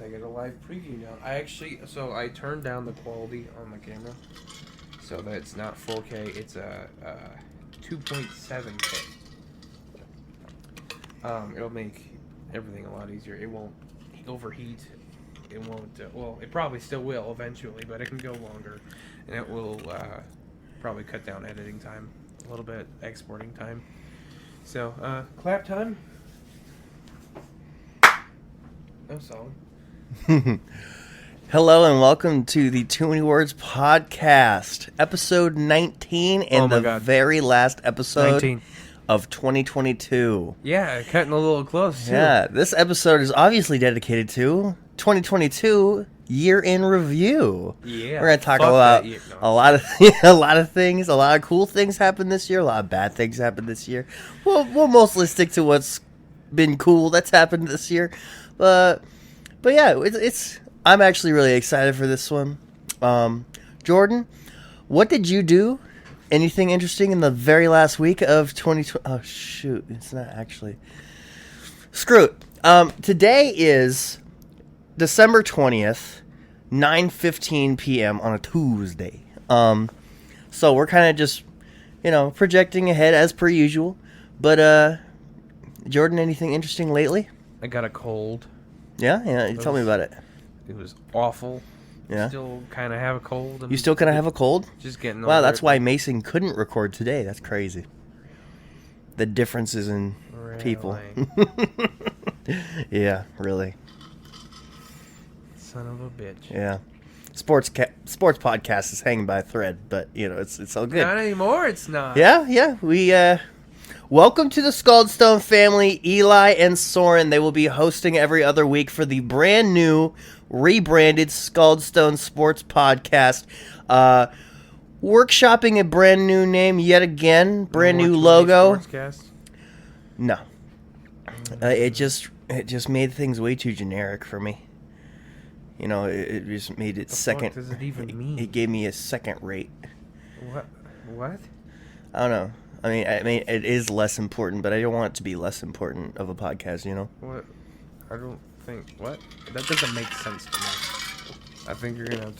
I get a live preview now. I turned down the quality on my camera so that it's not 4K. It's a 2.7K. It'll make everything a lot easier. It won't overheat. It won't. It probably still will eventually, but it can go longer, and it will probably cut down editing time a little bit, exporting time. So, clap time. No solid. Hello and welcome to the Too Many Words podcast, episode 19, and very last episode 19. Of 2022. Yeah, cutting a little close too. Yeah, this episode is obviously dedicated to 2022 year in review. Yeah, we're gonna talk about a lot of things. A lot of cool things happened this year. A lot of bad things happened this year. We'll mostly stick to what's been cool that's happened this year. But yeah, it's. I'm actually really excited for this one. Jordan, what did you do? Anything interesting in the very last week of 2020? Oh shoot, it's not actually. Screw it. Today is December 20th, 9:15 p.m. on a Tuesday. So we're kind of just, projecting ahead as per usual. But Jordan, anything interesting lately? I got a cold. Yeah. Tell me about it. It was awful. Yeah. Still kind of have a cold. You still kind of have a cold? Just getting over Wow, that's it. why Mason couldn't record today. That's crazy. The differences in people. Yeah, really. Son of a bitch. Yeah. Sports podcast is hanging by a thread, but it's all good. Not anymore. It's not. Yeah. We welcome to the Scaldstone family, Eli and Soren. They will be hosting every other week for the brand new, rebranded Scaldstone Sports Podcast. Workshopping a brand new name yet again, brand new logo. Sportscast? No, it just made things way too generic for me. It just made it second. What does it even mean? It gave me a second rate. What? I don't know. I mean, it is less important, but I don't want it to be less important of a podcast, What? I don't think. What? That doesn't make sense to me. I think you're gonna have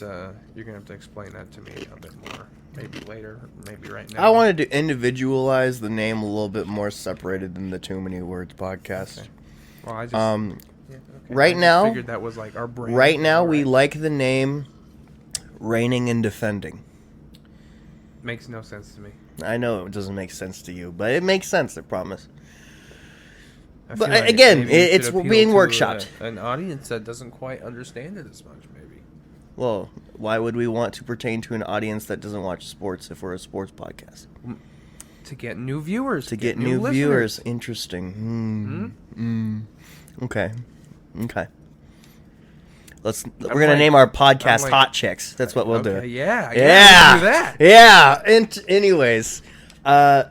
to explain that to me a bit more. Maybe later. Maybe right now. I wanted to individualize the name a little bit more separated than the Too Many Words podcast. Okay. Well, I just. Okay. I right just now, figured that was like our brand. Right now, we like the name Reigning and Defending. Makes no sense to me. I know it doesn't make sense to you, but it makes sense, I promise. But like again, it's being workshopped. An audience that doesn't quite understand it as much, maybe. Well, why would we want to pertain to an audience that doesn't watch sports if we're a sports podcast? To get new viewers. To get new viewers. Interesting. Okay. We're gonna name our podcast Hot Chicks. That's what we'll do. Yeah. Yeah. Do that. Yeah. Anyways,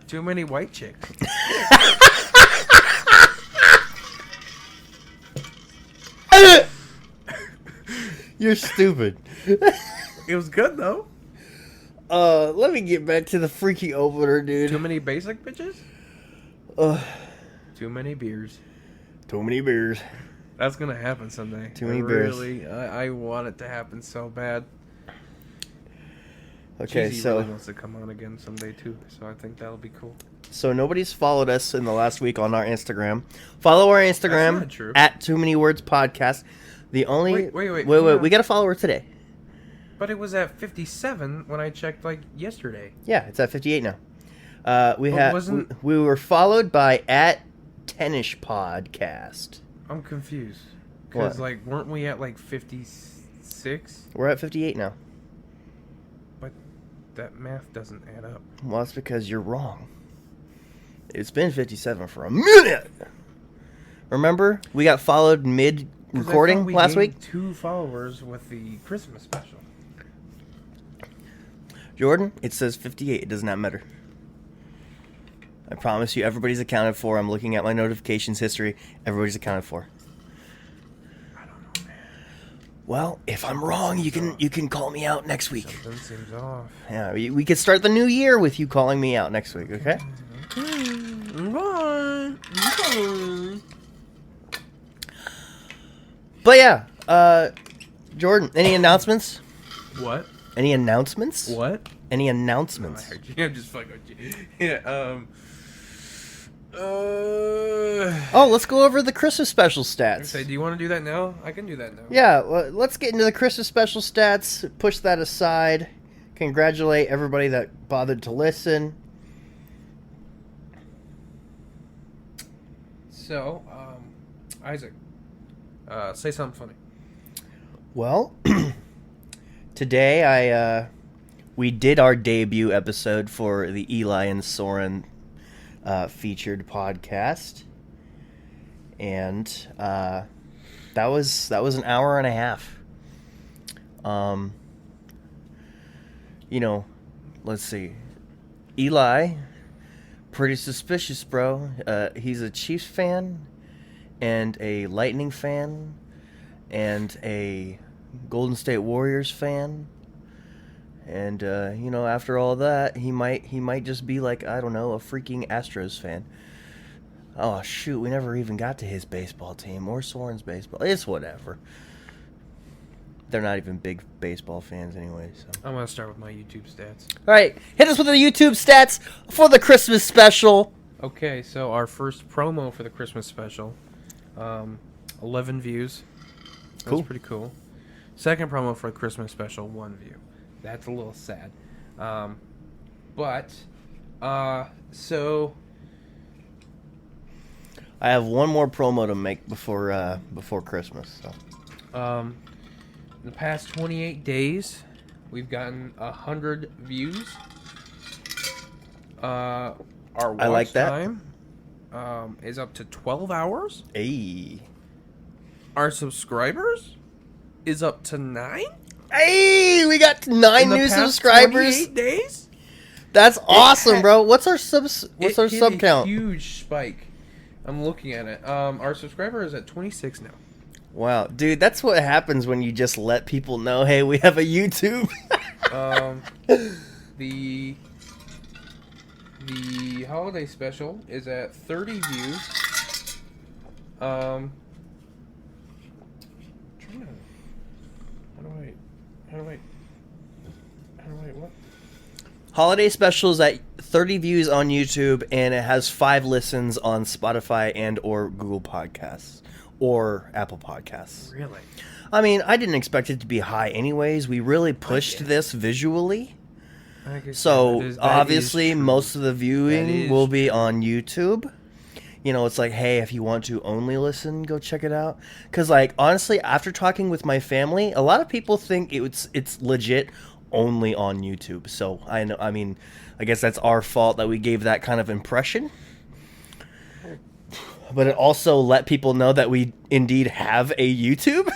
too many white chicks. You're stupid. It was good though. Let me get back to the freaky opener, dude. Too many basic bitches? Too many beers. Too many beers. That's gonna happen someday. Too many beers. Really, I want it to happen so bad. Okay, Cheesy so really wants to come on again someday too, so I think that'll be cool. So nobody's followed us in the last week on our Instagram. Follow our Instagram That's not true. at Too Many Words Podcast. The only wait. We got a follower today. But it was at 57 when I checked yesterday. Yeah, it's at 58 now. We were followed by at Tennish Podcast. I'm confused. Because, weren't we at, 56? We're at 58 now. But that math doesn't add up. Well, that's because you're wrong. It's been 57 for a minute. Remember? We got followed mid-recording last week? 2 followers with the Christmas special. Jordan, it says 58. It does not matter. I promise you, everybody's accounted for. I'm looking at my notifications history. Everybody's accounted for. I don't know, man. Well, if I'm wrong, you can call me out next week. Something seems off. Yeah, we could start the new year with you calling me out next week, okay? Bye. But yeah, Jordan, any announcements? What? Any announcements? What? Any No, I announcements? heard you. I'm just fucking with you. Yeah. Oh, let's go over the Christmas special I stats. say, do you want to do that now? I can do that now. Yeah, well, let's get into the Christmas special stats. Push that aside. Congratulate everybody that bothered to listen. So, Isaac, say something funny. Well, today we did our debut episode for the Eli and Soren featured podcast, and that was an hour and a half. Let's see. Eli, pretty suspicious, bro. He's a Chiefs fan, and a Lightning fan, and a Golden State Warriors fan. And after all that, he might just be like, I don't know, a freaking Astros fan. Oh shoot, we never even got to his baseball team or Soren's baseball. It's whatever. They're not even big baseball fans anyway, so. I'm gonna start with my YouTube stats. All right, hit us with the YouTube stats for the Christmas special. Okay, so our first promo for the Christmas special, 11 views. That's Cool. pretty cool. Second promo for the Christmas special, 1 view. That's a little sad. So I have one more promo to make before Christmas. So. in the past 28 days, we've gotten 100 views. Our watch I like that. time is up to 12 hours. Hey. Our subscribers is up to 9. Hey, we got 9 In the new past subscribers. 28 days. That's awesome, had- bro. What's our sub Hit count? a huge spike. I'm looking at it. Our subscriber is at 26 now. Wow, dude, that's what happens when you just let people know, hey, we have a YouTube. The holiday special is at 30 views. Trying to, how do I what? Holiday special is at 30 views on YouTube, and it has 5 listens on Spotify and or Google Podcasts or Apple Podcasts. Really? I mean, I didn't expect it to be high anyways. We really pushed this visually. I guess So, that is obviously, true. most of the That viewing is will be on YouTube. It's like, hey, if you want to only listen, go check it out. Because, honestly, after talking with my family, a lot of people think it's legit only on YouTube. So, I guess that's our fault that we gave that kind of impression. But it also let people know that we indeed have a YouTube.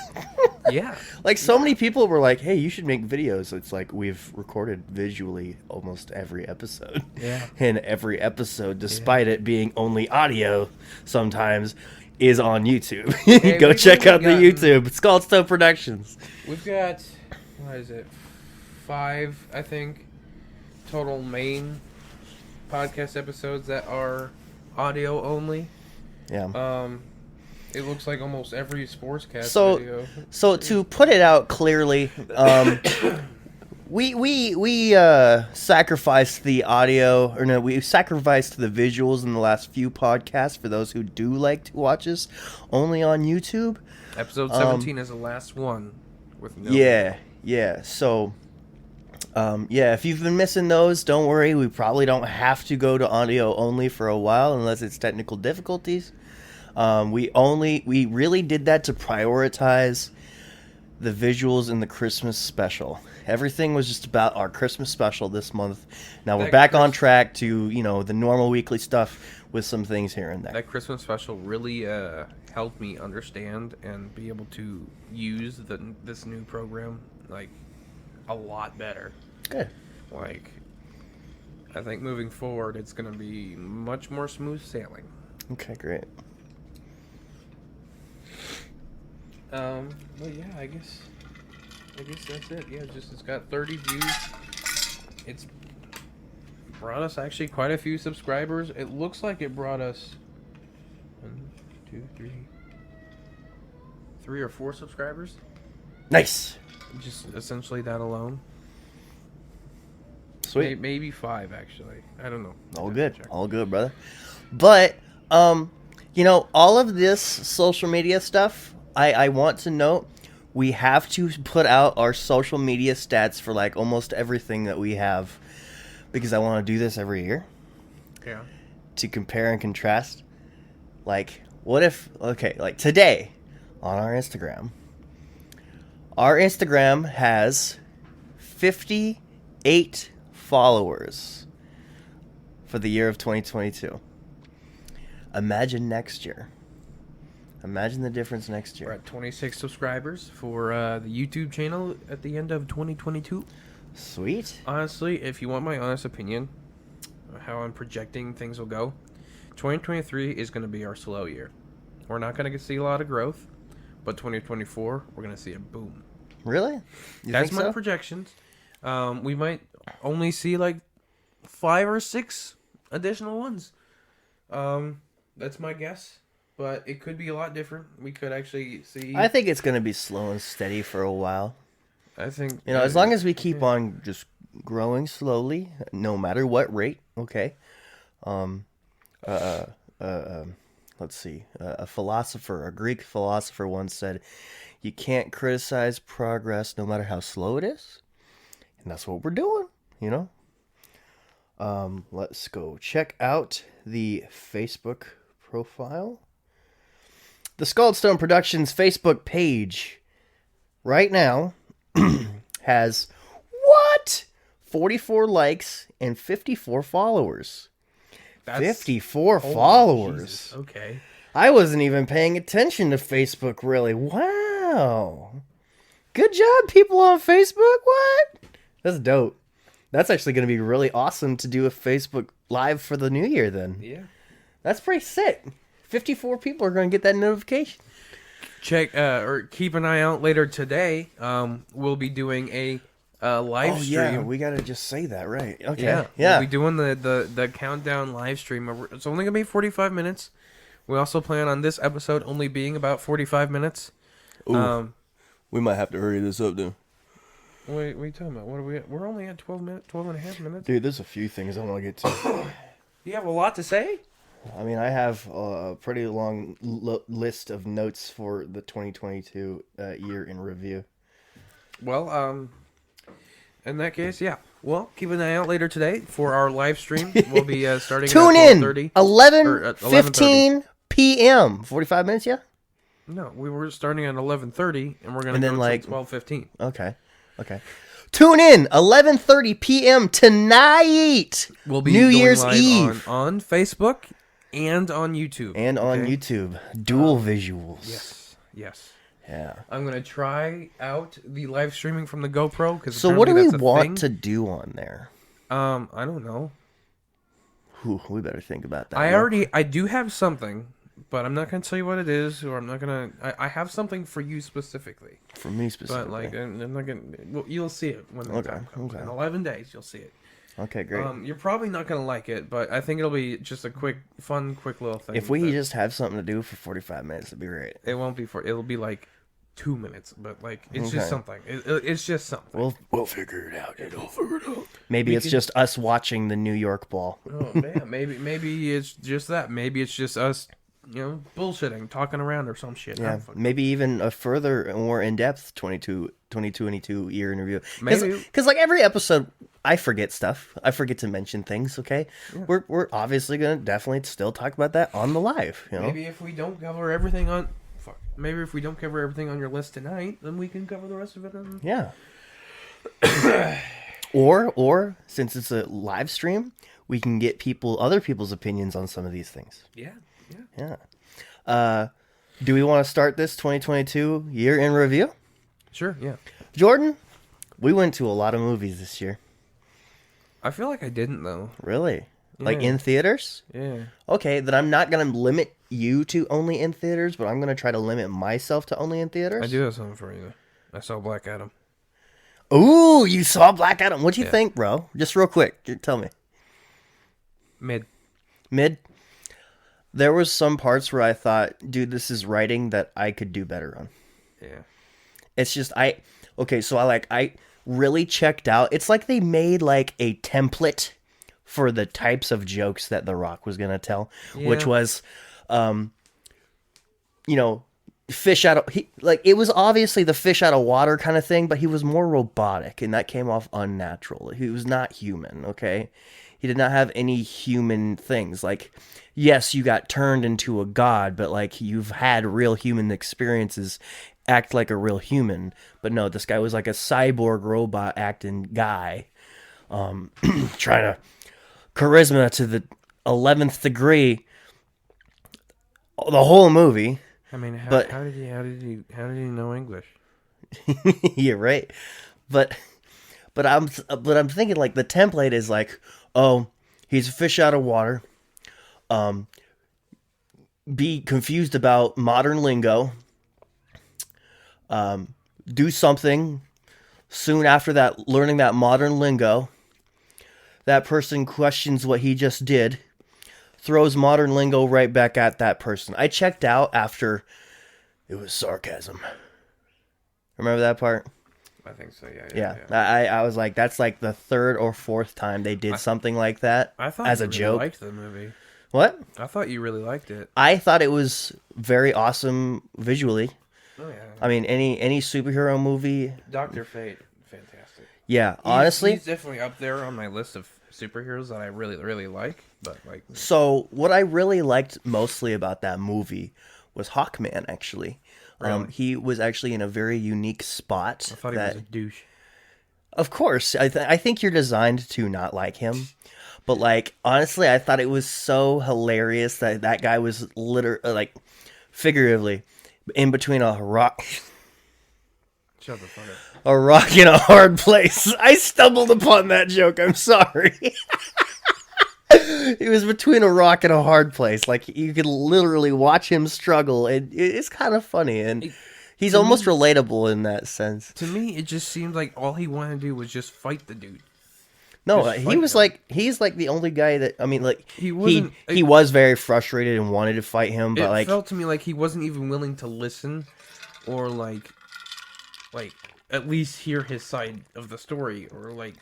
Yeah. So many people were like, hey, you should make videos. It's like we've recorded visually almost every episode. Yeah. And every episode, despite it being only audio sometimes, is on YouTube. Hey, Go we've check only out the gotten- YouTube. It's called Stone Productions. We've got, what is it, 5, I think, total main podcast episodes that are audio only. Yeah. It looks like almost every sportscast video. So to put it out clearly, we sacrificed the audio, or no, we sacrificed the visuals in the last few podcasts for those who do like to watch us only on YouTube. Episode 17 is the last one with no. Yeah. So, if you've been missing those, don't worry. We probably don't have to go to audio only for a while unless it's technical difficulties. We really did that to prioritize the visuals in the Christmas special. Everything was just about our Christmas special this month. Now we're back on track to, the normal weekly stuff with some things here and there. That Christmas special really helped me understand and be able to use this new program a lot better. Good. I think moving forward, it's going to be much more smooth sailing. Okay, great. Well, yeah, I guess that's it. Yeah, it's got 30 views. It's brought us actually quite a few subscribers. It looks like it brought us 1, 2, 3, 3 or 4 subscribers. Nice. Just essentially that alone. Sweet. Maybe 5 actually. I don't know. All good. All good, brother. But all of this social media stuff, I want to note we have to put out our social media stats for like almost everything that we have, because I want to do this every year. Yeah. To compare and contrast. Like, what if, like today on our Instagram has 58 followers for the year of 2022. Imagine next year. Imagine the difference next year. We're at 26 subscribers for the YouTube channel at the end of 2022. Sweet. Honestly, if you want my honest opinion, how I'm projecting things will go, 2023 is going to be our slow year. We're not going to see a lot of growth, but 2024, we're going to see a boom. Really? That's my projections. We might only see like 5 or 6 additional ones. That's my guess. But it could be a lot different. We could actually see... I think it's going to be slow and steady for a while. I think... as long as we keep on just growing slowly, no matter what rate, okay? Let's see. A Greek philosopher once said, you can't criticize progress no matter how slow it is. And that's what we're doing, Let's go check out the Facebook profile. The Scaldstone Stone Productions Facebook page right now has 44 likes and 54 followers. That's 54 followers. Jesus. Okay. I wasn't even paying attention to Facebook, really. Wow. Good job, people on Facebook. What? That's dope. That's actually going to be really awesome to do a Facebook Live for the new year then. Yeah. That's pretty sick. 54 people are going to get that notification. Check or keep an eye out later today. We'll be doing a live stream. Yeah, we got to just say that, right? Okay. Yeah. Yeah. We'll be doing the countdown live stream. It's only going to be 45 minutes. We also plan on this episode only being about 45 minutes. Ooh, we might have to hurry this up, dude. Wait, what are you talking about? What are we at? We're only at 12 and a half minutes. Dude, there's a few things I want to get to. You have a lot to say? I mean, I have a pretty long list of notes for the 2022 year in review. Well, in that case, yeah. Well, keep an eye out later today for our live stream. We'll be starting Tune at in 12:30. 11:15 p.m. 45 minutes, yeah? No, we were starting at 11:30, and we're going to go until 12:15. Okay. Tune in 11:30 p.m. tonight. We'll be New going Year's live Eve on Facebook and on YouTube. on YouTube. Dual visuals. Yes. Yeah. I'm going to try out the live streaming from the GoPro. So what do we want to do on there? I don't know. We better think about that. I do have something, but I'm not going to tell you what it is, or I'm not going to... I have something for you specifically. For me specifically. But, I'm not going to... Well, you'll see it when the time comes. Okay. In 11 days, you'll see it. Okay, great. You're probably not going to like it, but I think it'll be just a quick little thing. If we just have something to do for 45 minutes, it'd be great. It won't be it'll be like 2 minutes, but it's just something. It's just something. We'll figure it out. Maybe it's just us watching the New York ball. Oh man, maybe it's just that. Maybe it's just us, bullshitting, talking around or some shit. Yeah, maybe even a further, more in-depth 2022 year in review. Because like every episode, I forget stuff. I forget to mention things. Okay, yeah. We're obviously gonna definitely still talk about that on the live. Maybe if we don't cover everything on. Maybe if we don't cover everything on your list tonight, then we can cover the rest of it. Yeah. or since it's a live stream, we can get other people's opinions on some of these things. Yeah. Do we want to start this 2022 year in review? Sure. Yeah. Jordan, we went to a lot of movies this year. I feel like I didn't though. Really? Yeah. Like in theaters? Yeah. Okay, then I'm not going to limit you to only in theaters, but I'm going to try to limit myself to only in theaters. I do have something for you. I saw Black Adam. Ooh, you saw Black Adam. What'd you think, bro? Just real quick. Tell me. Mid? There was some parts where I thought, dude, this is writing that I could do better on. Yeah. It's just I really checked out. It's like they made like a template for the types of jokes that The Rock was gonna tell, which Yeah. was, you know, fish out of like it was obviously the fish out of water kind of thing, but he was more robotic, and that came off unnatural. He was not human. Okay, he did not have any human things. Like, yes, you got turned into a god, but like you've had real human experiences. Act like a real human, but no, this guy was like a cyborg robot acting guy, trying to charisma to the 11th degree the whole movie. I mean, But how did he know English? you're right. But I'm thinking like the template is like, oh, he's a fish out of water. Be confused about modern lingo. Do something soon after that, learning that modern lingo. That person questions what he just did, throws modern lingo right back at that person. I checked out after it was sarcasm. Remember that part? I think so. Yeah. I was like, that's like the third or fourth time they did something like that I thought as you a really joke. liked the movie. What? I thought you really liked it. I thought it was very awesome visually. Oh yeah. I mean, any superhero movie. Dr. Fate, fantastic. Yeah, honestly. He's definitely up there on my list of superheroes that I really, really like. But like, So what I really liked mostly about that movie was Hawkman. Actually, Really? he was actually in a very unique spot. I thought he was a douche. Of course, I think you're designed to not like him, but like honestly, I thought it was so hilarious that that guy was like figuratively in between a rock. Shut the fuck up. A rock in a hard place. I stumbled upon that joke. I'm sorry. He was between a rock and a hard place. Like you could literally watch him struggle. It's kind of funny, and he's almost relatable in that sense. To me, it just seemed like all he wanted to do was just fight the dude. No, Just he fight was him. like he's like the only guy that I mean, like He wasn't- he was very frustrated and wanted to fight him, but It like felt to me like he wasn't even willing to listen, or like at least hear his side of the story, or like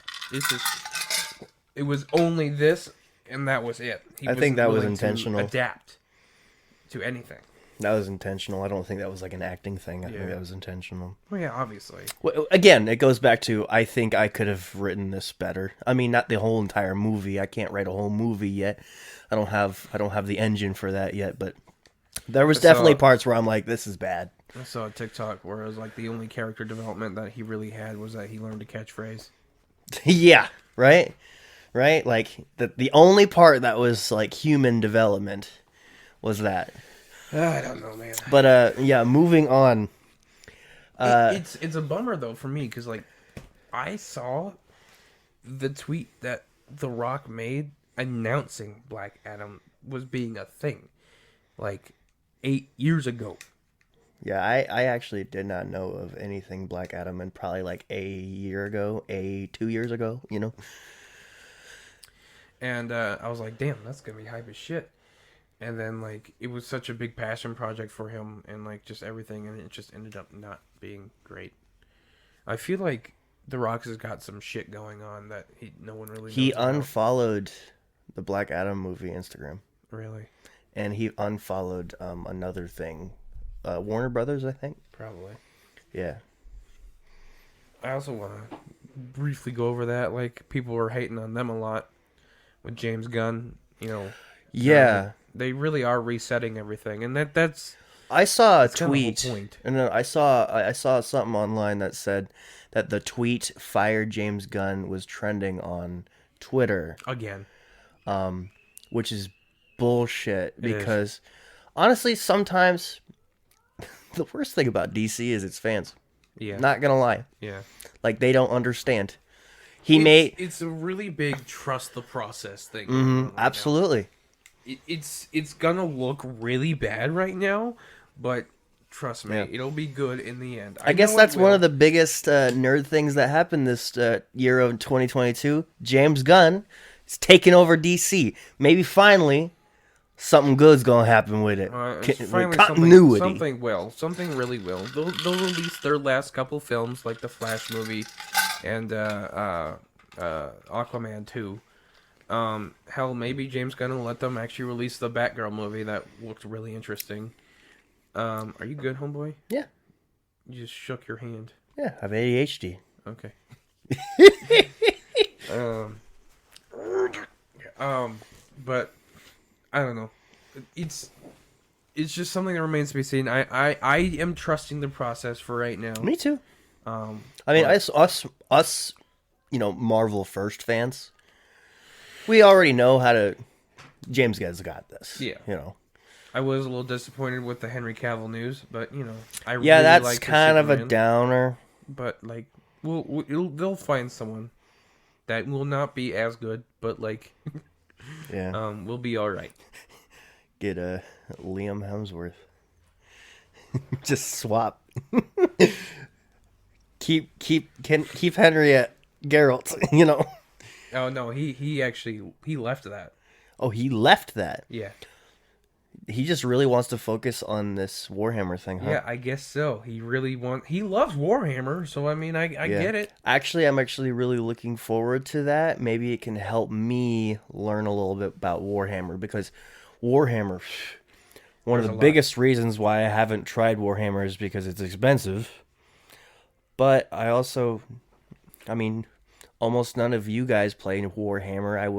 it was only this and that was it. He I think wasn't that was willing to intentional. adapt to anything. that was intentional. I don't think that was like an acting thing. I think Yeah. that was intentional. Well, yeah, obviously. Well, again, it goes back to I think I could have written this better. I mean, not the whole entire movie. I can't write a whole movie yet. I don't have the engine for that yet, but there was definitely parts where I'm like, this is bad. I saw a TikTok where it was like the only character development that he really had was that he learned a catchphrase. Yeah, right? Right? Like the only part that was like human development was that. I don't know, man. But yeah, moving on. It's a bummer though for me because like I saw the tweet that The Rock made announcing Black Adam was being a thing like 8 years ago. Yeah, I actually did not know of anything Black Adam and probably like 2 years ago, you know? And I was like, damn, that's gonna be hype as shit. And then like it was such a big passion project for him and like just everything, and it just ended up not being great. I feel like The Rock has got some shit going on that no one really knows He about. unfollowed the Black Adam movie Instagram. Really? And he unfollowed another thing. Warner Brothers, I think. Probably. Yeah. I also want to briefly go over that. Like, people were hating on them a lot with James Gunn. You know. Yeah. They really are resetting everything, and that's. I saw a That's kind of the whole tweet. point. And I saw something online that said that the tweet "fired James Gunn" was trending on Twitter, Again. which is bullshit. It is. Because honestly, sometimes the worst thing about DC is its fans. Yeah. Not gonna lie, Yeah. like they don't understand. It's a really big trust the process thing. Mhm, absolutely. It's gonna look really bad right now, but trust me, Yeah. it'll be good in the end. I guess that's one of the biggest nerd things that happened this year of 2022. James Gunn is taking over DC. Maybe finally something good's gonna happen with it. It's finally Continuity. something really will. They'll release their last couple films, like the Flash movie, and Aquaman 2. Hell, maybe James Gunn will let them actually release the Batgirl movie that looked really interesting. Are you good, homeboy? Yeah. You just shook your hand. Yeah, I have ADHD. Okay. But I don't know. It's just something that remains to be seen. I am trusting the process for right now. Me too. I mean, us, Marvel first fans, we already know how to. James Gunn's got this. Yeah. I was a little disappointed with the Henry Cavill news, but I really that's like kind of a Superman. downer. But like, they'll find someone that will not be as good, but like, yeah, we'll be all right. Get Liam Hemsworth. Just swap. keep Henry at Geralt. Oh no, he actually left that. Oh, he left that. Yeah. He just really wants to focus on this Warhammer thing, huh? Yeah, I guess so. He loves Warhammer, so I mean, I get it. Actually, I'm really looking forward to that. Maybe it can help me learn a little bit about Warhammer, because Warhammer, one of the biggest reasons why I haven't tried Warhammer is because it's expensive. But I also, almost none of you guys play Warhammer. I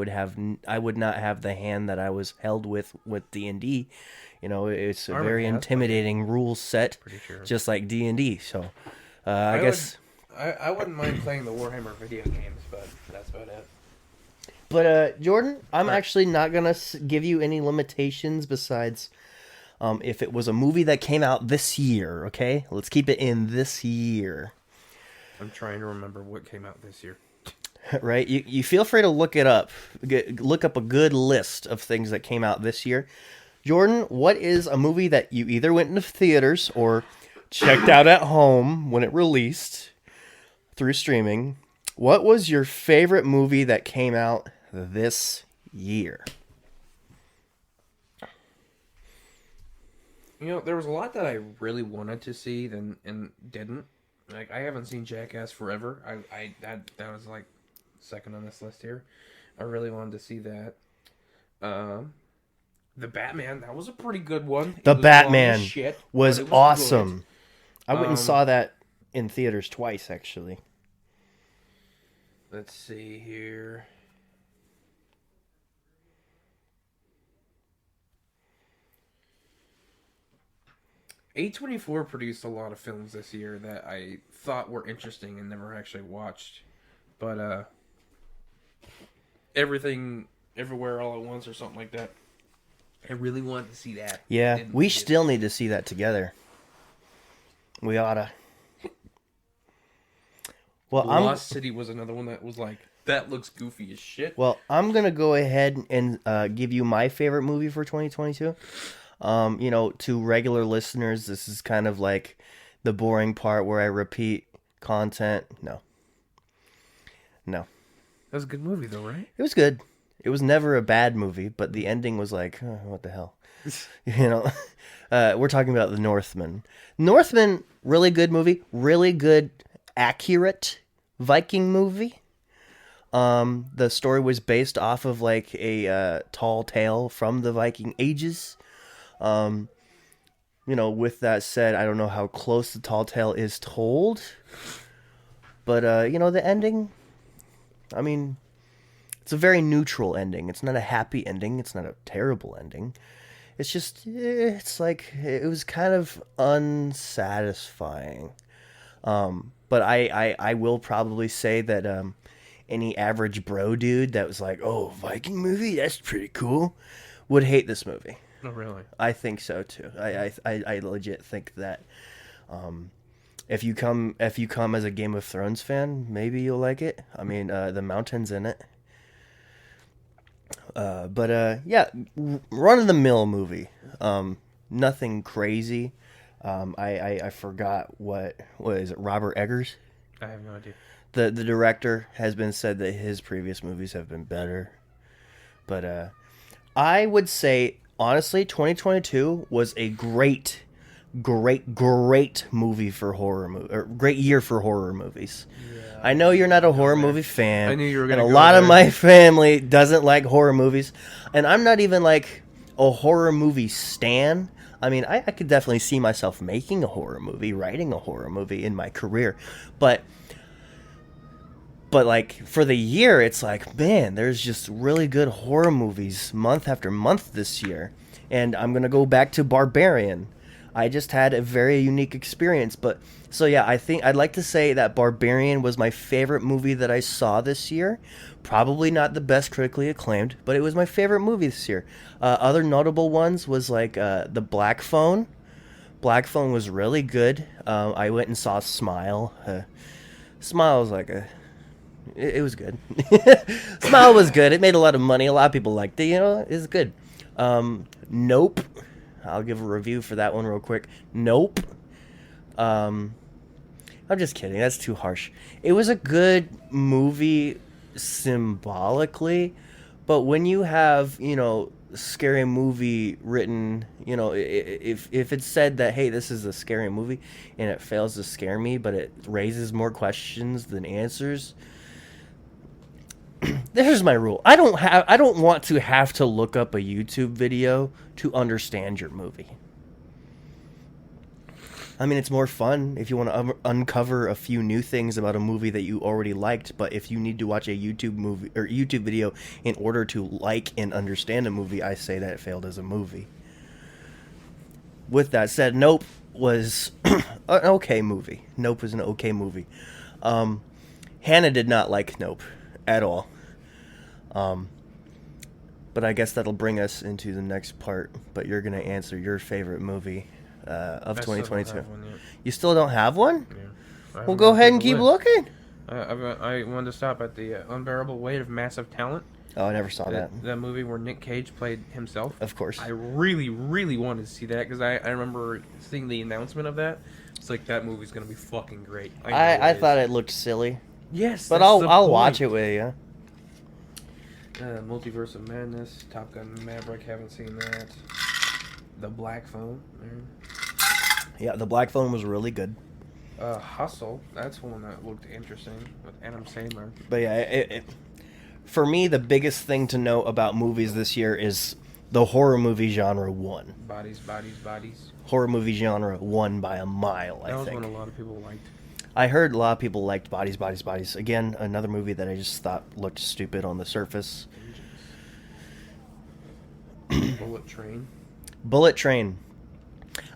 would not have the hand that I was held with D&D. It's a very intimidating rule set, pretty sure. just like D&D. So, I guess I wouldn't mind playing the Warhammer video games, but that's about it. But Jordan, I'm actually not gonna give you any limitations besides if it was a movie that came out this year. Okay, let's keep it in this year. I'm trying to remember what came out this year. Right? You feel free to look it up. Look up a good list of things that came out this year. Jordan, what is a movie that you either went into theaters or checked out at home when it released through streaming? What was your favorite movie that came out this year? There was a lot that I really wanted to see and didn't. Like, I haven't seen Jackass forever. That was like second on this list here. I really wanted to see that. The Batman, that was a pretty good one. The Batman was awesome. Good. I went and saw that in theaters twice, actually. Let's see here. A24 produced a lot of films this year that I thought were interesting and never actually watched. But Everything, Everywhere, All at Once or something like that. I really wanted to see that. Yeah, we still need to see that together. We oughta. Well, Lost City was another one that was like, that looks goofy as shit. Well, I'm going to go ahead and give you my favorite movie for 2022. To regular listeners, this is kind of like the boring part where I repeat content. No. That was a good movie, though, right? It was good. It was never a bad movie, but the ending was like, oh, what the hell? We're talking about The Northman. Northman, really good movie. Really good, accurate Viking movie. The story was based off of like a tall tale from the Viking ages. With that said, I don't know how close the tall tale is told. But, the ending, it's a very neutral ending. It's not a happy ending. It's not a terrible ending. It's just, it's like, it was kind of unsatisfying. But I will probably say that any average bro dude that was like, oh, Viking movie, that's pretty cool, would hate this movie. Oh, really? I think so too. I legit think that if you come as a Game of Thrones fan, maybe you'll like it. The mountain's in it. Yeah, run of the mill movie. Nothing crazy. I forgot what is it? Robert Eggers? I have no idea. The director has been said that his previous movies have been better. But I would say honestly, 2022 was a great movie for horror movie, or great year for horror movies. Yeah, I know you're not a horror there. movie fan. I knew you were and gonna a go lot of there. my family doesn't like horror movies, and I'm not even like a horror movie stan. I mean, I could definitely see myself making a horror movie, writing a horror movie in my career, but like for the year, it's like, man, there's just really good horror movies month after month this year. And I'm gonna go back to Barbarian. I just had a very unique experience, but so yeah, I think I'd like to say that Barbarian was my favorite movie that I saw this year. Probably not the best critically acclaimed, but it was my favorite movie this year. Other notable ones was like the Black Phone. Black Phone was really good. I went and saw Smile. Smile was like it was good. Smile was good. It made a lot of money. A lot of people liked it. You know, it's good. Nope. I'll give a review for that one real quick. Nope. I'm just kidding. That's too harsh. It was a good movie symbolically, but when you have, you know, scary movie written, you know, if it's said that, hey, this is a scary movie and it fails to scare me, but it raises more questions than answers. Here's my rule. I don't want to have to look up a YouTube video to understand your movie. I mean, it's more fun if you want to uncover a few new things about a movie that you already liked, but if you need to watch a YouTube movie or YouTube video in order to like and understand a movie, I say that it failed as a movie. With that said, Nope was an okay movie. Nope was an okay movie. Hannah did not like Nope at all. But I guess that'll bring us into the next part. But you're going to answer your favorite movie of 2022. You still don't have one? Yeah. Well, go ahead and keep looking. I wanted to stop at the Unbearable Weight of Massive Talent. Oh, I never saw that. That movie where Nick Cage played himself. Of course. I really, really wanted to see that because I remember seeing the announcement of that. It's like, that movie's going to be fucking great. I thought it looked silly. Yes, but I'll watch it with you. Multiverse of Madness, Top Gun Maverick, haven't seen that. The Black Phone. Yeah, The Black Phone was really good. Hustle, that's one that looked interesting with Adam Sandler. But yeah, for me, the biggest thing to know about movies this year is the horror movie genre won. Bodies. Horror movie genre won by a mile, I think. That was one a lot of people liked. I heard a lot of people liked Bodies. Again, another movie that I just thought looked stupid on the surface. Bullet Train.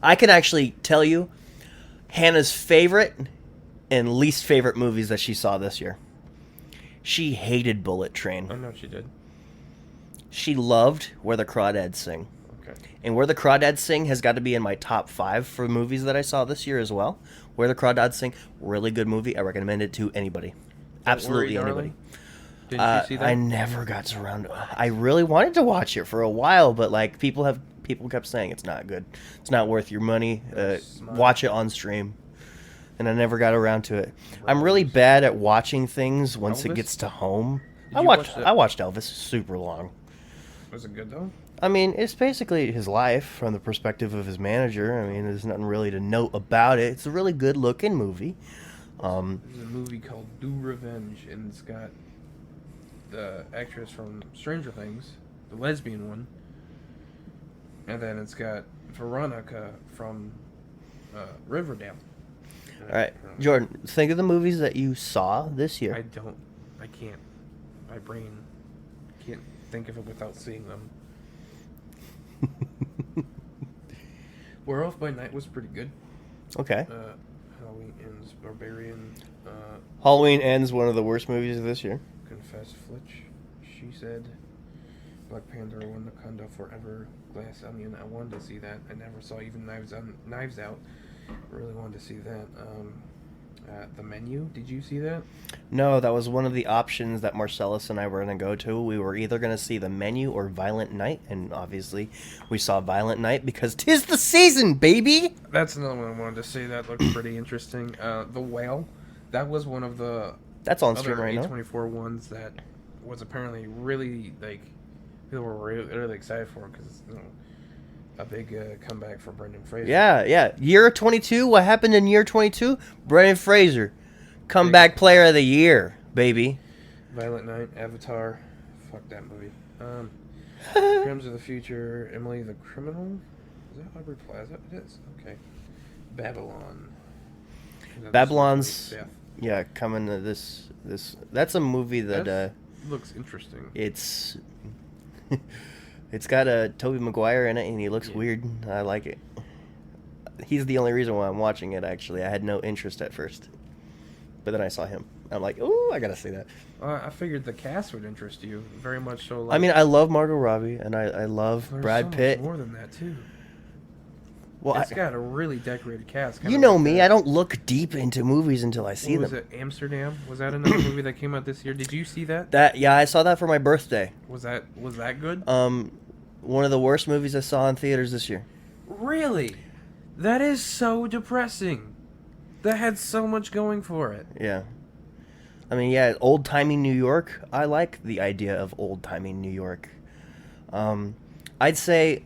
I can actually tell you Hannah's favorite and least favorite movies that she saw this year. She hated Bullet Train. I know she did. She loved Where the Crawdads Sing. Okay. And Where the Crawdads Sing has got to be in my top 5 for movies that I saw this year as well. Where the Crawdads Sing, really good movie. I recommend it to anybody. Absolutely anybody. Didn't you see that? I never got around. I really wanted to watch it for a while, but like people kept saying it's not good. It's not worth your money. Watch it on stream. And I never got around to it. I'm really bad at watching things once it gets to home. I watched Elvis super long. Was it good though? I mean, it's basically his life from the perspective of his manager. I mean, there's nothing really to note about it. It's a really good-looking movie. There's a movie called Do Revenge, and it's got the actress from Stranger Things, the lesbian one, and then it's got Veronica from Riverdale. All right, Jordan, think of the movies that you saw this year. I can't. My brain can't think of it without seeing them. Werewolf by Night was pretty good. Okay. Halloween Ends, Barbarian. Halloween Ends, one of the worst movies of this year. Confess Flitch, She Said. Black Panther, Wakanda Forever, Glass Onion. I wanted to see that. I never saw even Knives Out. Really wanted to see that. The Menu. Did you see that? No, that was one of the options that Marcellus and I were going to go to. We were either going to see The Menu or Violent Night, and obviously we saw Violent Night because 'tis the season, baby! That's another one I wanted to see. That looked pretty interesting. The Whale. That was one of the That's on stream right now. A24 ones that was apparently really, like, people were really, really excited for because, you know, a big comeback for Brendan Fraser. Yeah. Year 22. What happened in year 22? Brendan Fraser, comeback player of the year, baby. Violent Night, Avatar. Fuck that movie. Crimes of the Future, Emily the Criminal. Is that Aubrey Plaza? It is. Okay. Babylon. Babylon's coming to this. That's a movie that looks interesting. It's got a Tobey Maguire in it, and he looks weird. I like it. He's the only reason why I'm watching it. Actually, I had no interest at first, but then I saw him. I'm like, oh, I gotta see that. I figured the cast would interest you very much. So, I mean, I love Margot Robbie, and I love Brad Pitt. More than that too. Well, it's got a really decorated cast. You know me; I don't look deep into movies until I see them. Was it Amsterdam? Was that another movie that came out this year? Did you see that? I saw that for my birthday. Was that good? One of the worst movies I saw in theaters this year. Really? That is so depressing. That had so much going for it. Yeah. I mean, yeah, old-timey New York. I like the idea of old-timey New York. I'd say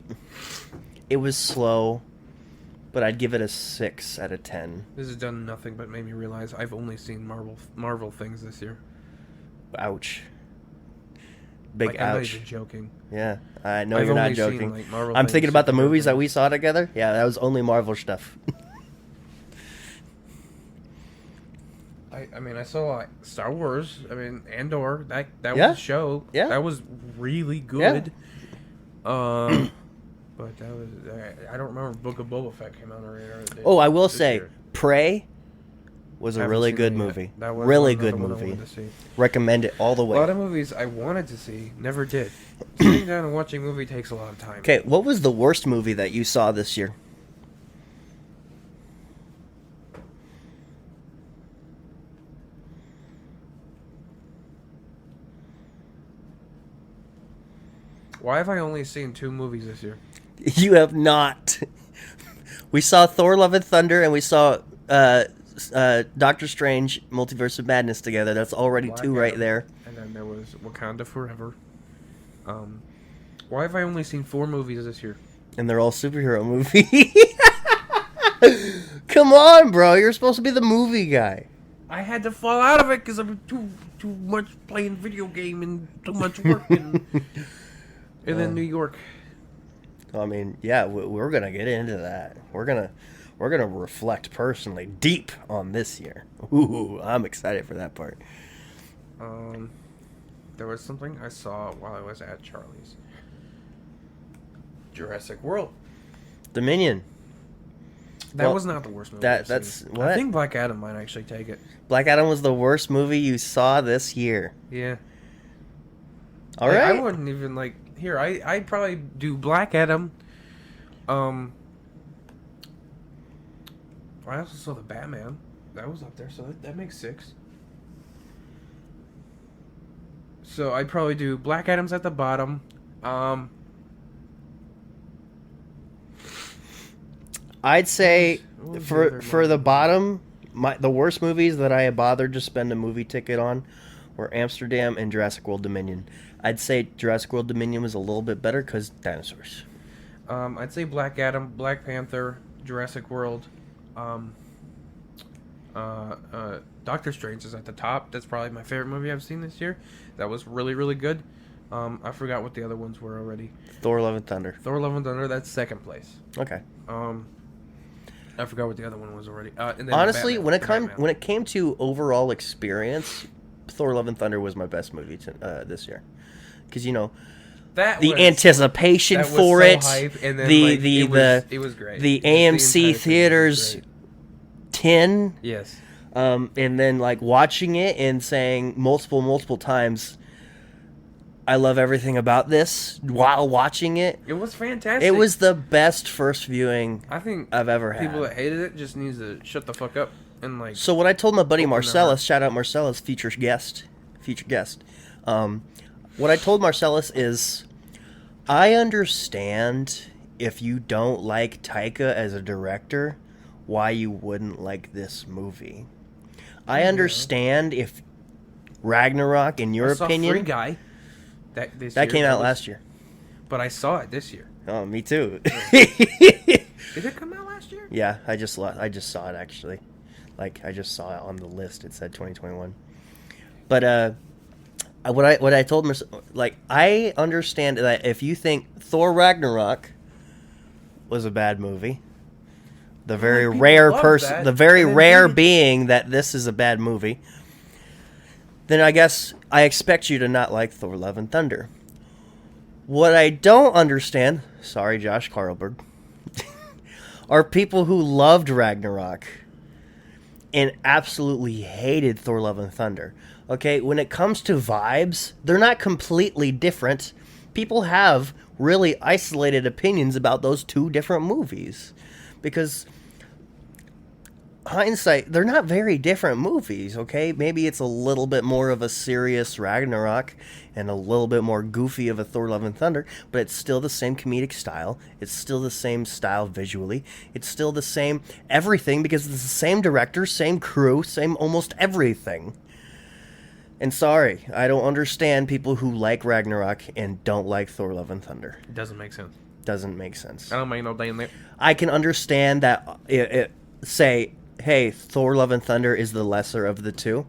it was slow, but I'd give it a 6 out of 10. This has done nothing but made me realize I've only seen Marvel things this year. Ouch. Big ouch. I'm not even joking. Yeah, I know you're not joking. Seen, I'm thinking about the movies that we saw together. Yeah, that was only Marvel stuff. I mean, I saw Star Wars. I mean, Andor. That was a show. Yeah, that was really good. Yeah. But that was I don't remember. Book of Boba Fett came out earlier. Oh, I will say, Prey was a really good movie. That was really good movie. Recommend it all the way. A lot of movies I wanted to see, never did. Sitting down and watching a movie takes a lot of time. Okay, what was the worst movie that you saw this year? Why have I only seen 2 movies this year? You have not. We saw Thor: Love and Thunder, and we saw Doctor Strange: Multiverse of Madness together. That's already Black 2 Adam, right there. And then there was Wakanda Forever. Why have I only seen 4 movies this year? And they're all superhero movies. Come on, bro. You're supposed to be the movie guy. I had to fall out of it because I'm too much playing video game and too much work. And then New York. I mean, yeah, we're gonna get into that. We're gonna reflect personally deep on this year. Ooh, I'm excited for that part. There was something I saw while I was at Charlie's. Jurassic World. Dominion. That was not the worst movie. That's what? I think Black Adam might actually take it. Black Adam was the worst movie you saw this year. Yeah. All right. I wouldn't even here. I'd probably do Black Adam. I also saw the Batman. That was up there, so that makes 6. So I'd probably do Black Adam's at the bottom. I'd say for the bottom, the worst movies that I had bothered to spend a movie ticket on were Amsterdam and Jurassic World Dominion. I'd say Jurassic World Dominion was a little bit better because dinosaurs. I'd say Black Adam, Black Panther, Jurassic World. Doctor Strange is at the top. That's probably my favorite movie I've seen this year. That was really, really good. I forgot what the other ones were already. Thor: Love and Thunder. Thor: Love and Thunder. That's second place. Okay. I forgot what the other one was already. And then honestly, when it came to overall experience, Thor: Love and Thunder was my best movie this year, because anticipation for it, hype, and then, it was great. The AMC theaters 10. Yes. And then watching it and saying multiple times, I love everything about this while watching it. It was fantastic. It was the best first viewing I've ever had. People that hated it just needs to shut the fuck up and So what I told my buddy Marcellus, shout out Marcellus, future guest. What I told Marcellus is, I understand if you don't like Taika as a director, why you wouldn't like this movie. I understand if Ragnarok, in your opinion, Free Guy. That came out last year, but I saw it this year. Oh, me too. Did it come out last year? Yeah, I just saw it actually. Like I just saw it on the list. It said 2021. But what I told him, like, I understand that if you think Thor Ragnarok was a bad movie, the very rare person, the very rare being that this is a bad movie, then I guess I expect you to not like Thor: Love and Thunder. What I don't understand, sorry, Josh Carlberg, are people who loved Ragnarok and absolutely hated Thor: Love and Thunder. Okay, when it comes to vibes, they're not completely different. People have really isolated opinions about those two different movies because hindsight, they're not very different movies, okay? Maybe it's a little bit more of a serious Ragnarok and a little bit more goofy of a Thor: Love and Thunder, but it's still the same comedic style. It's still the same style visually. It's still the same everything because it's the same director, same crew, same almost everything. And sorry, I don't understand people who like Ragnarok and don't like Thor: Love and Thunder. It doesn't make sense. Doesn't make sense. I don't make no damn there. I can understand that say, hey, Thor: Love and Thunder is the lesser of the two.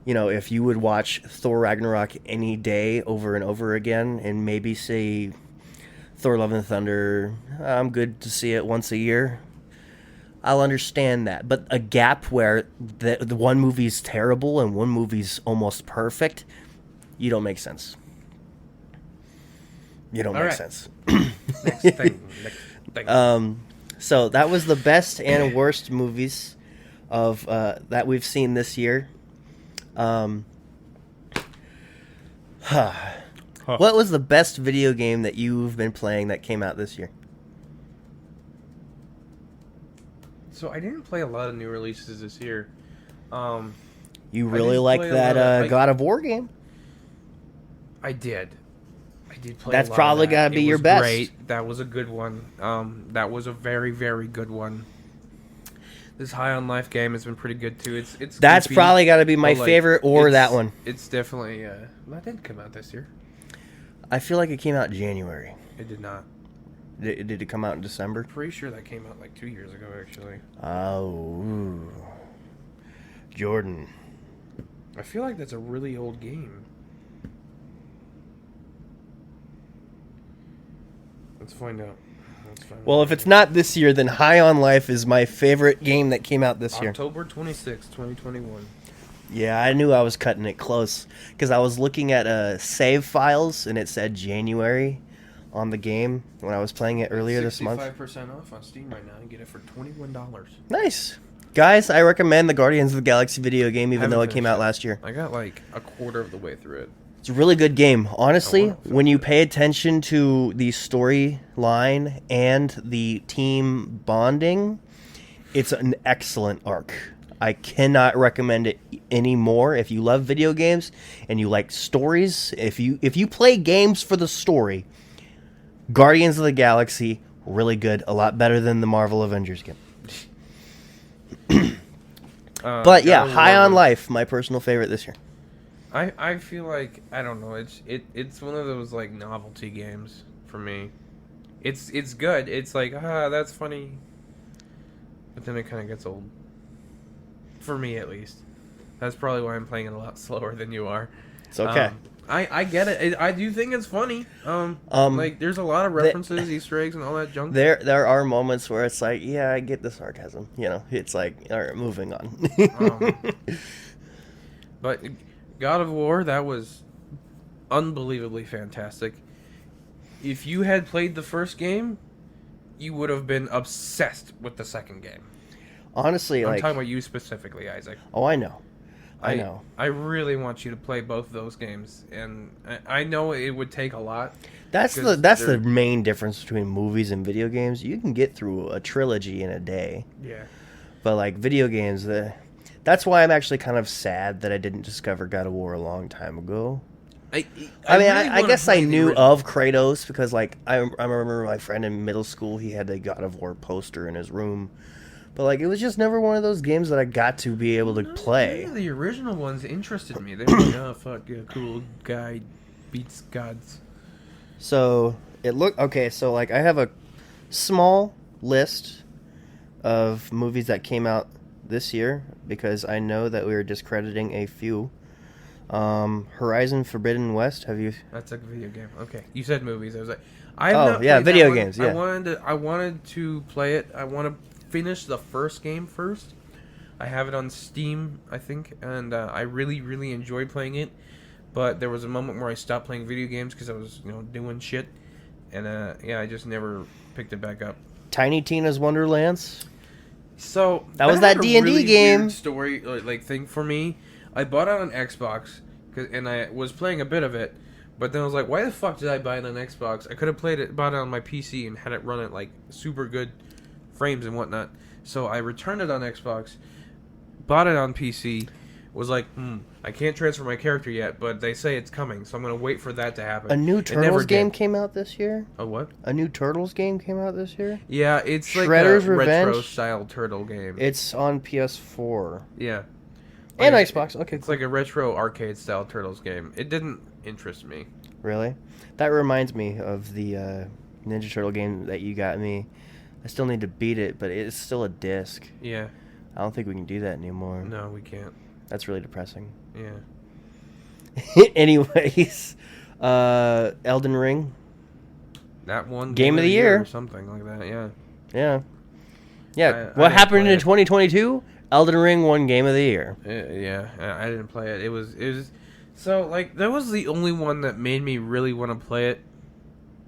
You know, if you would watch Thor Ragnarok any day over and over again and maybe say Thor: Love and Thunder, I'm good to see it once a year, I'll understand that. But a gap where the one movie's terrible and one movie's almost perfect, you don't make sense. You don't make sense. Next thing. So that was the best and worst movies of that we've seen this year. What was the best video game that you've been playing that came out this year? So I didn't play a lot of new releases this year. You really like that God of War game? I did. I did play. That's a lot probably of that. gotta be It your was best. Great. That was a good one. That was a very, very good one. This High on Life game has been pretty good too. It's That's goofy, probably got to be my but, like, favorite, or that one. It's definitely. That didn't come out this year. I feel like it came out in January. It did not. Did it come out in December? Pretty sure that came out like 2 years ago, actually. Oh, ooh. Jordan. I feel like that's a really old game. Let's find out. Well, if it's not this year, then High on Life is my favorite game that came out this year. October 26, 2021. Yeah, I knew I was cutting it close because I was looking at save files and it said January on the game when I was playing it earlier this month. 65% off on Steam right now. You get it for $21. Nice. Guys, I recommend the Guardians of the Galaxy video game even though it came out last year. I got like a quarter of the way through it. It's a really good game. Honestly, when you pay attention to the storyline and the team bonding, it's an excellent arc. I cannot recommend it anymore. If you love video games and you like stories, if you play games for the story, Guardians of the Galaxy, really good. A lot better than the Marvel Avengers game. But yeah, High on Life, my personal favorite this year. I feel like, I don't know, it's one of those like novelty games for me. It's good. It's like, that's funny. But then it kind of gets old. For me, at least. That's probably why I'm playing it a lot slower than you are. It's okay. I get it. I do think it's funny. Like there's a lot of references, Easter eggs, and all that junk. There are moments where it's like, yeah, I get the sarcasm. You know, it's like, all right, moving on. But God of War, that was unbelievably fantastic. If you had played the first game, you would have been obsessed with the second game. Honestly, I'm like, talking about you specifically, Isaac. Oh, I know. I know. I really want you to play both those games, and I know it would take a lot. That's the main difference between movies and video games. You can get through a trilogy in a day. Yeah. But like video games, that's why I'm actually kind of sad that I didn't discover God of War a long time ago. I guess I knew of Kratos because like I remember my friend in middle school, he had a God of War poster in his room. But like it was just never one of those games that I got to be able to play. Yeah, the original ones interested me. They were like, oh fuck, yeah, cool guy beats gods. So okay. So like I have a small list of movies that came out this year because I know that we were discrediting a few. Horizon Forbidden West. Have you? That's a video game. Okay, you said movies. I was like, I have Oh not yeah, played that video one. games. Yeah. I wanted to play it. I want to finish the first game first. I have it on Steam, I think, and I really, really enjoyed playing it. But there was a moment where I stopped playing video games because I was, doing shit, and yeah, I just never picked it back up. Tiny Tina's Wonderlands. So That was had that a D&D really game. weird story like thing for me. I bought it on Xbox, and I was playing a bit of it, but then I was like, why the fuck did I buy it on Xbox? I could have bought it on my PC and had it run at like super good frames and whatnot. So I returned it on Xbox, bought it on PC. Was like, I can't transfer my character yet, but they say it's coming, so I'm gonna wait for that to happen. A new It never Turtles game did. came out this year. A what? A new Turtles game came out this year. Yeah, it's like Shredder's a retro Revenge? style turtle game. It's on PS4 Yeah. and Like, Xbox. Okay, It's like a retro arcade style Turtles game. It didn't interest me. really? That reminds me of the Ninja Turtle game that you got me. I still need to beat it, but it's still a disc. Yeah. I don't think we can do that anymore. No, we can't. That's really depressing. Yeah. Anyways, Elden Ring. That one Game of the year. or something like that. Yeah. Yeah. Yeah. I what didn't happened play in it. 2022? Elden Ring won Game of the Year. Yeah. I didn't play it. It was so like that was the only one that made me really want to play it.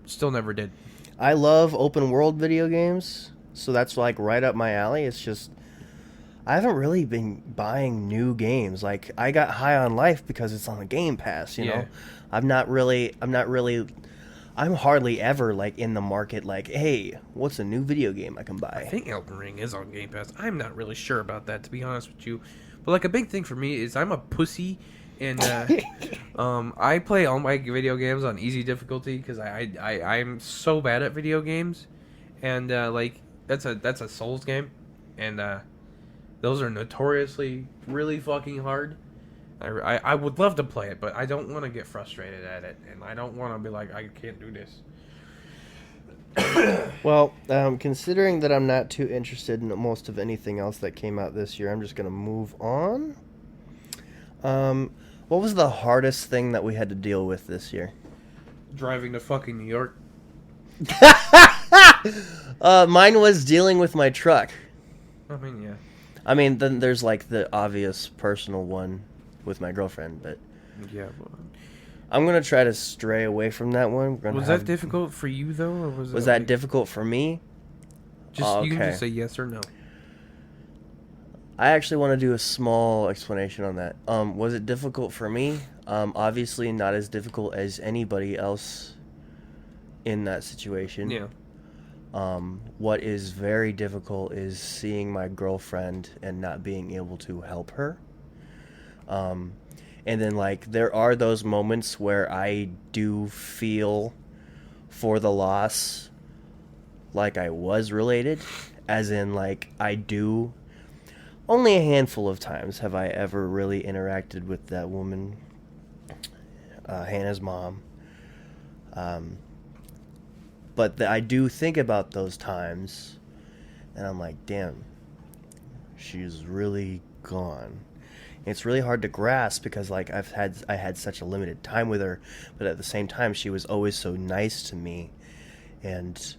Still never did. I love open world video games, so that's like right up my alley. It's just I haven't really been buying new games. Like I got High on Life because it's on the Game Pass, you Yeah. know. I'm hardly ever like in the market like, hey, what's a new video game I can buy? I think Elden Ring is on Game Pass. I'm not really sure about that, to be honest with you. But like a big thing for me is I'm a pussy, and I play all my video games on easy difficulty because I'm so bad at video games, and like that's a Souls game, and those are notoriously really fucking hard. I would love to play it, but I don't want to get frustrated at it, and I don't want to be like, I can't do this. Well, considering that I'm not too interested in most of anything else that came out this year, I'm just gonna move on. What was the hardest thing that we had to deal with this year? Driving to fucking New York. Mine was dealing with my truck. I mean, yeah. I mean, then there's like the obvious personal one with my girlfriend, but Yeah. I'm gonna try to stray away from that one. We're gonna Was that difficult for you, though? Or was that like, difficult for me? Just You can Okay. just say yes or no. I actually want to do a small explanation on that. Was it difficult for me? Obviously not as difficult as anybody else in that situation. Yeah. What is very difficult is seeing my girlfriend and not being able to help her. And then, like, there are those moments where I do feel for the loss like I was related. As in, like, I do... Only a handful of times have I ever really interacted with that woman, Hannah's mom. But I do think about those times, and I'm like, damn, she's really gone. It's really hard to grasp because like I had such a limited time with her, but at the same time she was always so nice to me, and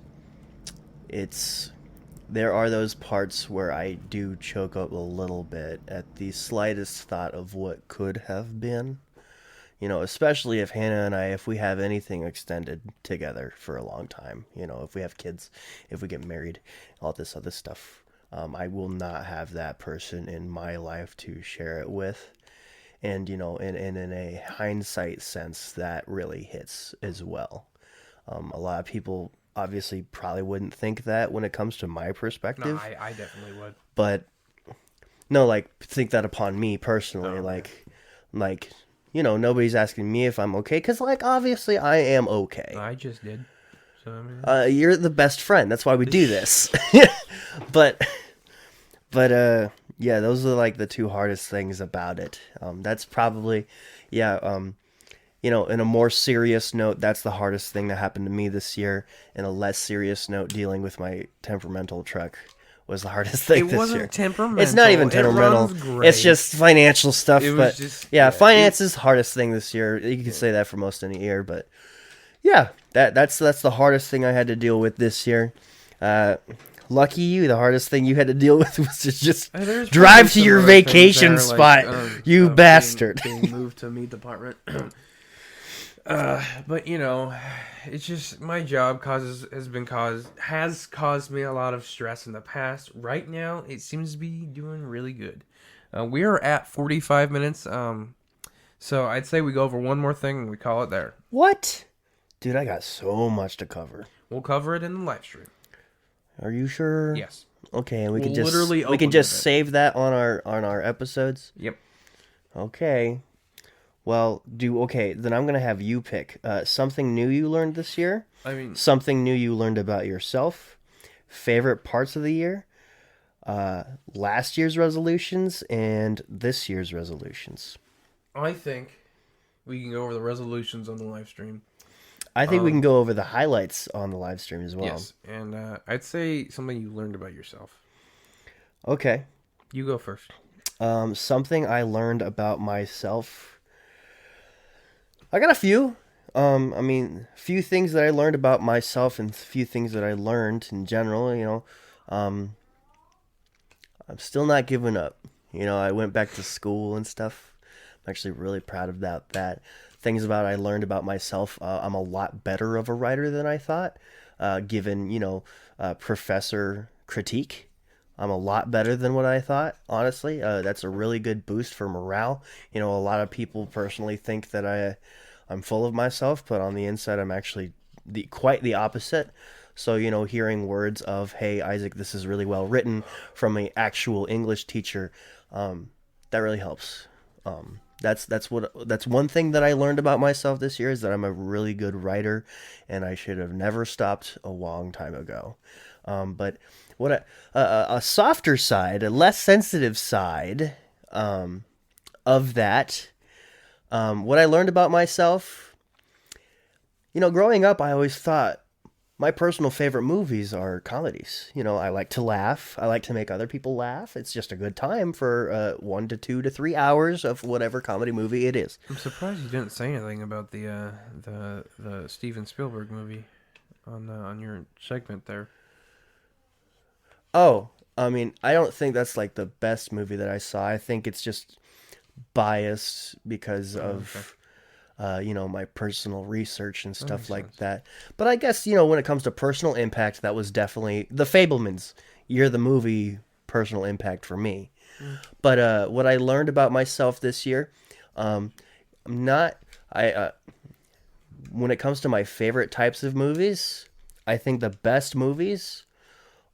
there are those parts where I do choke up a little bit at the slightest thought of what could have been. You know, especially if Hannah and if we have anything extended together for a long time, you know, if we have kids, if we get married, all this other stuff. I will not have that person in my life to share it with. And, you know, in a hindsight sense, that really hits as well. A lot of people obviously probably wouldn't think that when it comes to my perspective. No, I definitely would. But, no, like, think that upon me personally. Oh, Like, you know, nobody's asking me if I'm okay. Because, like, obviously I am okay. I just did. So, I mean... You're the best friend. That's why we do this. But yeah, those are like the two hardest things about it. That's probably, yeah. in a more serious note, that's the hardest thing that happened to me this year. In a less serious note, dealing with my temperamental truck was the hardest thing It this wasn't year. temperamental. It's not even It temperamental. runs great. It's just financial stuff. It was But just yeah, yeah, finance is the hardest thing this year. You can say that for most any year, but yeah, that's the hardest thing I had to deal with this year. Lucky you, the hardest thing you had to deal with was to just There's drive probably to some your other things vacation that are, spot, you bastard. Being moved to meat department. But it's just my job has caused me a lot of stress in the past. Right now, it seems to be doing really good. We are at 45 minutes. So I'd say we go over one more thing and we call it there. What? Dude, I got so much to cover. We'll cover it in the live stream. Are you sure? Yes. Okay, and we We'll can just literally we open can just with it. save that on our episodes. Yep. Okay. Well, then I'm gonna have you pick something new you learned this year. I mean, Something new you learned about yourself. Favorite parts of the year. Last year's resolutions and this year's resolutions. I think we can go over the resolutions on the live stream. I think we can go over the highlights on the live stream as well. Yes, and I'd say something you learned about yourself. Okay. You go first. Something I learned about myself. I got a few. Few things that I learned about myself and few things that I learned in general, I'm still not giving up. I went back to school and stuff. I'm actually really proud of that. Things about I learned about myself. I'm a lot better of a writer than I thought, given, professor critique. I'm a lot better than what I thought, honestly. That's a really good boost for morale. A lot of people personally think that I'm full of myself, but on the inside, I'm actually quite the opposite. So, hearing words of, hey, Isaac, this is really well written from an actual English teacher, that really helps. That's one thing that I learned about myself this year is that I'm a really good writer, and I should have never stopped a long time ago. But what a softer side, a less sensitive side of that. What I learned about myself, growing up, I always thought my personal favorite movies are comedies. I like to laugh. I like to make other people laugh. It's just a good time for 1 to 2 to 3 hours of whatever comedy movie it is. I'm surprised you didn't say anything about the Steven Spielberg movie on your segment there. Oh, I don't think that's like the best movie that I saw. I think it's just biased because of my personal research and stuff like that. But I guess, when it comes to personal impact, that was definitely The Fabelmans. You're the movie personal impact for me. But what I learned about myself this year, when it comes to my favorite types of movies, I think the best movies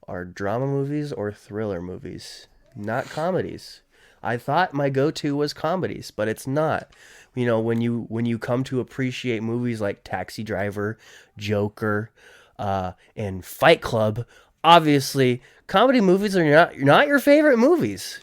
are drama movies or thriller movies, not comedies. I thought my go-to was comedies, but it's not. When you come to appreciate movies like Taxi Driver, Joker, and Fight Club, obviously comedy movies are not your favorite movies.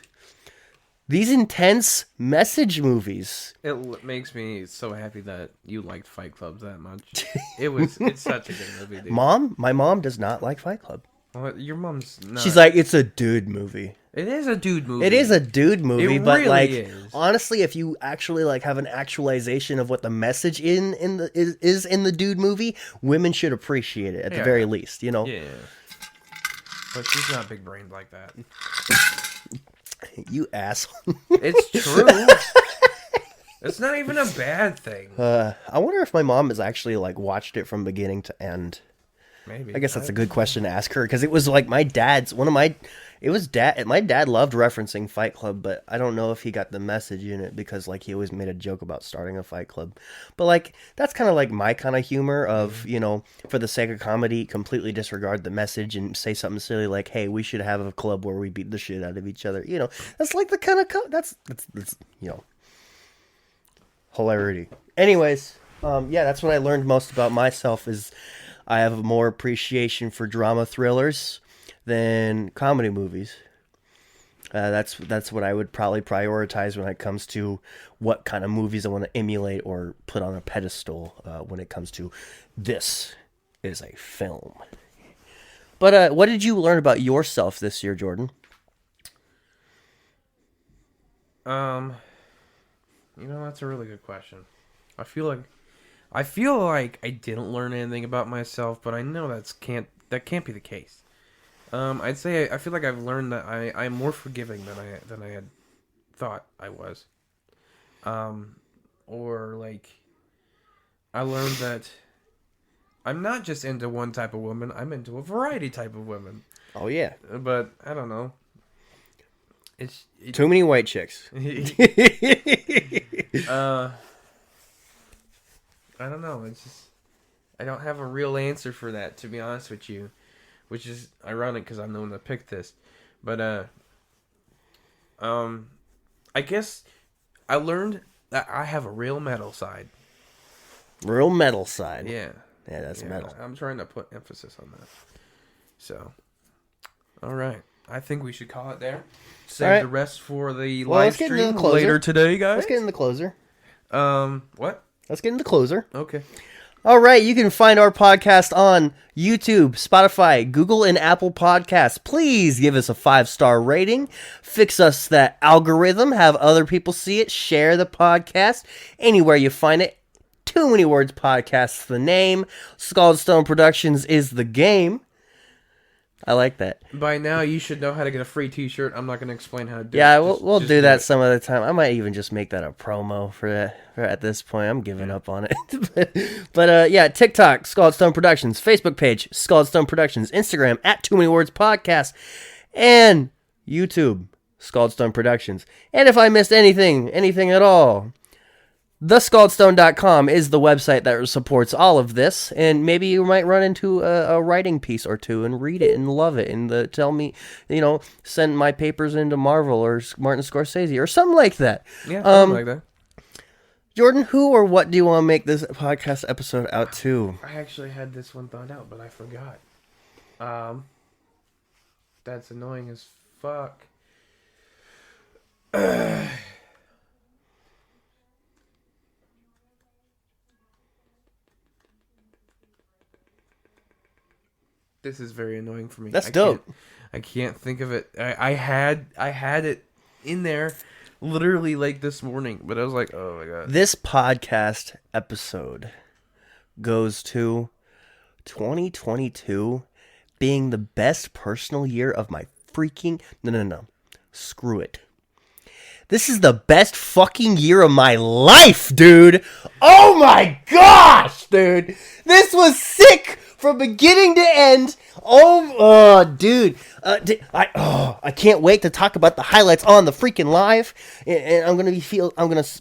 These intense message movies. It makes me so happy that you liked Fight Club that much. It's such a good movie, dude. My mom does not like Fight Club. Well, your mom's not. She's like, it's a dude movie. It is a dude movie. It is a dude movie, It but really is. honestly, if you actually have an actualization of what the message is in the dude movie, women should appreciate it at the very least, Yeah. But she's not big brained like that. You asshole. It's true. It's not even a bad thing. I wonder if my mom has actually watched it from beginning to end. Maybe. I guess that's a good question to ask her, because it was my dad's my dad loved referencing Fight Club, but I don't know if he got the message in it, because he always made a joke about starting a fight club. But that's kind of my kind of humor of, for the sake of comedy, completely disregard the message and say something silly like, hey, we should have a club where we beat the shit out of each other. That's the kind of that's hilarity. Anyways, that's what I learned most about myself is I have more appreciation for drama thrillers than comedy movies. That's what I would probably prioritize when it comes to what kind of movies I want to emulate or put on a pedestal when it comes to this is a film. But what did you learn about yourself this year, Jordan? That's a really good question. I feel like I didn't learn anything about myself, but I know that can't be the case. I'd say I feel like I've learned that I'm more forgiving than I had thought I was. Or like I learned that I'm not just into one type of woman, I'm into a variety type of women. Oh yeah. But I don't know. It's too many white chicks. I don't know. It's just I don't have a real answer for that, to be honest with you, which is ironic because I'm the one that picked this. But I guess I learned that I have a real metal side. Real metal side. Yeah. Yeah, that's metal. I'm trying to put emphasis on that. So, all right. I think we should call it there. Save the rest for the live stream later today, guys. Let's get in the closer. What? Let's get in the closer. Okay. All right, you can find our podcast on YouTube, Spotify, Google, and Apple Podcasts. Please give us a 5-star rating. Fix us that algorithm. Have other people see it. Share the podcast anywhere you find it. Too Many Words Podcast, the name. Scald Stone Productions is the game. I like that. By now, you should know how to get a free T-shirt. I'm not going to explain how to do it. Yeah, we'll do that some other time. I might even just make that a promo for that. At this point, I'm giving up on it. but yeah, TikTok, Scald Stone Productions. Facebook page, Scald Stone Productions. Instagram, at Too Many Words Podcast. And YouTube, Scald Stone Productions. And if I missed anything at all, thescaldstone.com is the website that supports all of this, and maybe you might run into a writing piece or two and read it and love it and tell me, send my papers into Marvel or Martin Scorsese or something like that. Yeah, something like that. Jordan, who or what do you want to make this podcast episode out to? I actually had this one thought out, but I forgot. That's annoying as fuck. This is very annoying for me. That's dope. I can't think of it. I had it in there literally like this morning, but I was like, oh my god. This podcast episode goes to 2022 being the best personal year of my freaking... No. Screw it. This is the best fucking year of my life, dude. Oh my gosh, dude. This was sick from beginning to end. Dude. I can't wait to talk about the highlights on the freaking live. And I'm gonna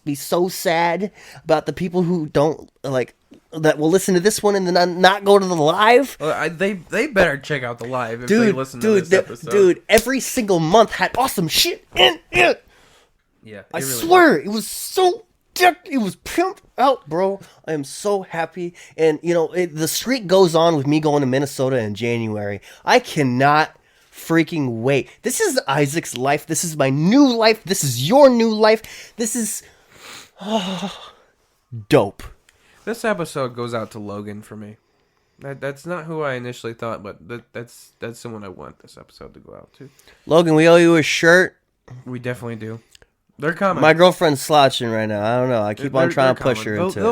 be so sad about the people who don't that will listen to this one and then not go to the live. Well, they better check out the live if they listen to this episode. Dude, every single month had awesome shit in it. Yeah, I swear, it was so decked. It was pimped out, bro. I am so happy. And, the streak goes on with me going to Minnesota in January. I cannot freaking wait. This is Isaac's life. This is my new life. This is your new life. This is dope. This episode goes out to Logan for me. That's not who I initially thought, but that's someone I want this episode to go out to. Logan, we owe you a shirt. We definitely do. They're coming. My girlfriend's slouching right now. I don't know. I keep on trying to push her into it.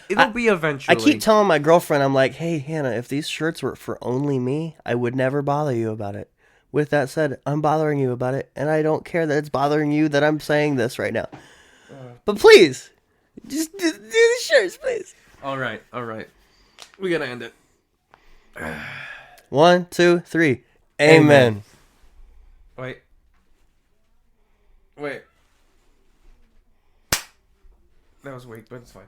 It'll be eventually. I keep telling my girlfriend, I'm like, hey, Hannah, if these shirts were for only me, I would never bother you about it. With that said, I'm bothering you about it, and I don't care that it's bothering you that I'm saying this right now. But please, just do the shirts, please. All right. We gotta end it. 1, 2, 3. Amen. Wait. That was weak, but it's fine.